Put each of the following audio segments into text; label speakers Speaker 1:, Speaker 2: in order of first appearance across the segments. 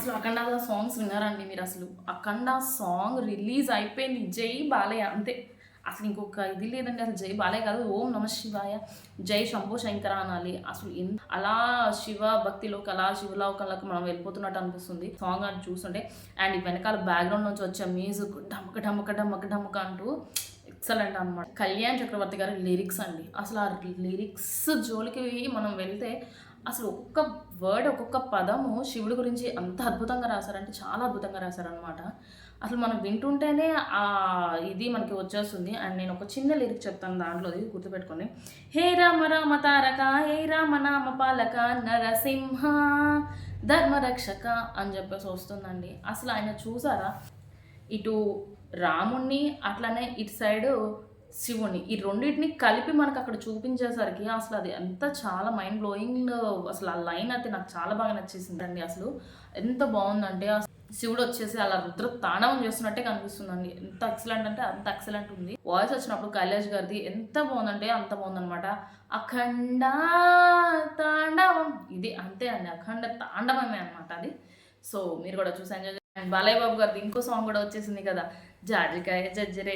Speaker 1: అసలు అఖండ సాంగ్స్ విన్నారండి మీరు? అసలు అఖండ సాంగ్ రిలీజ్ అయిపోయింది, జై బాలయ్య అంతే. అసలు ఇంకొక ఇది లేదండి. అసలు జై బాలయ్య కాదు, ఓం నమ శివాయ, జై శంభో శంకర అనాలి. అసలు అలా శివ భక్తిలోకి, అలా శివలోకంలోకి మనం వెళ్ళిపోతున్నట్టు అనిపిస్తుంది సాంగ్ అని చూస్తుంటే. అండ్ ఈ వెనకాల బ్యాక్గ్రౌండ్ నుంచి వచ్చే మ్యూజిక్ డమ్మక డమ్మక డమ్మక డమ్మక అంటూ ఎక్సలెంట్ అనమాట. కళ్యాణ్ చక్రవర్తి గారి లిరిక్స్ అండి. అసలు ఆ లిరిక్స్ జోలికి మనం వెళ్తే అసలు ఒక్కొక్క వర్డ్, ఒక్కొక్క పదము శివుడి గురించి అంత అద్భుతంగా రాశారంటే చాలా అద్భుతంగా రాశారనమాట. అసలు మనం వింటుంటేనే ఇది మనకి వచ్చేస్తుంది. అండ్ నేను ఒక చిన్న లిరిక్ చెప్తాను దాంట్లోది, గుర్తుపెట్టుకోండి. హే రామ రామ తారక, హే రామ నామ పాలక, నరసింహ ధర్మరక్షక అని చెప్పేసి వస్తుందండి. అసలు ఆయన చూసారా, ఇటు రాముణ్ణి అట్లనే ఇటు సైడు శివుణ్ణి, ఈ రెండింటిని కలిపి మనకు అక్కడ చూపించేసరికి అసలు అది ఎంత చాలా మైండ్ బ్లోయింగ్. అసలు ఆ లైన్ అయితే నాకు చాలా బాగా నచ్చేసిందండి. అసలు ఎంత బాగుందంటే శివుడు వచ్చేసి అలా రుద్ర తాండవం చేస్తున్నట్టే కనిపిస్తుందండి. ఎంత ఎక్సలెంట్ అంటే అంత ఎక్సలెంట్ ఉంది. వాయిస్ వచ్చినప్పుడు కైలాష్ గారిది ఎంత బాగుందంటే అంత బాగుందనమాట. అఖండ తాండవం, ఇది అంతే అండి, అఖండ తాండవమే అనమాట అది. సో మీరు కూడా చూసి ఎంజాయ్. అండ్ బాలయ్య బాబు గారిది ఇంకో సాంగ్ కూడా వచ్చేసింది కదా, జాజికాయ జజ్జరే.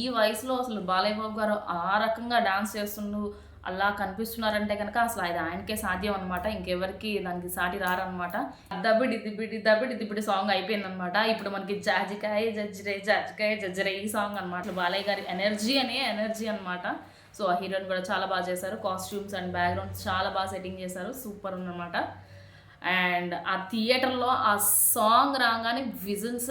Speaker 1: ఈ వయసులో అసలు బాలయ్య బాబు గారు ఆ రకంగా డాన్స్ చేస్తుండు అలా కనిపిస్తున్నారంటే కనుక అసలు అది ఆయనకే సాధ్యం అనమాట. ఇంకెవరికి దానికి సాటి రారనమాట. దబిడి దిబిడి దబిడి దిబిడి సాంగ్ అయిపోయిందనమాట. ఇప్పుడు మనకి జాజికాయ జజ్జరే ఈ సాంగ్ అనమాట. బాలయ్య గారి ఎనర్జీ అనమాట. సో ఆ హీరోయిన్ కూడా చాలా బాగా చేశారు. కాస్ట్యూమ్స్ అండ్ బ్యాక్గ్రౌండ్స్ చాలా బాగా సెట్టింగ్ చేశారు, సూపర్ ఉందన్నమాట. అండ్ ఆ థియేటర్లో ఆ సాంగ్ రాగానే విజిల్స్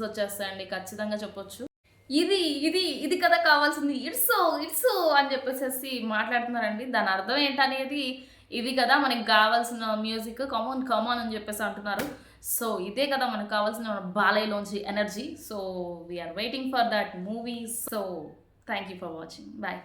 Speaker 1: వచ్చేస్తాయండి, ఖచ్చితంగా చెప్పొచ్చు. ఇది ఇది ఇది కదా కావాల్సింది, ఇట్స్ అని చెప్పేసి మాట్లాడుతున్నారండి. దాని అర్థం ఏంటనేది, ఇది కదా మనకి కావాల్సిన మ్యూజిక్, కమాన్ అని చెప్పేసి అంటున్నారు. సో ఇదే కదా మనకు కావాల్సిన బాలయ్యలోంచి energy. So we are waiting for that movie. So thank you for watching. Bye.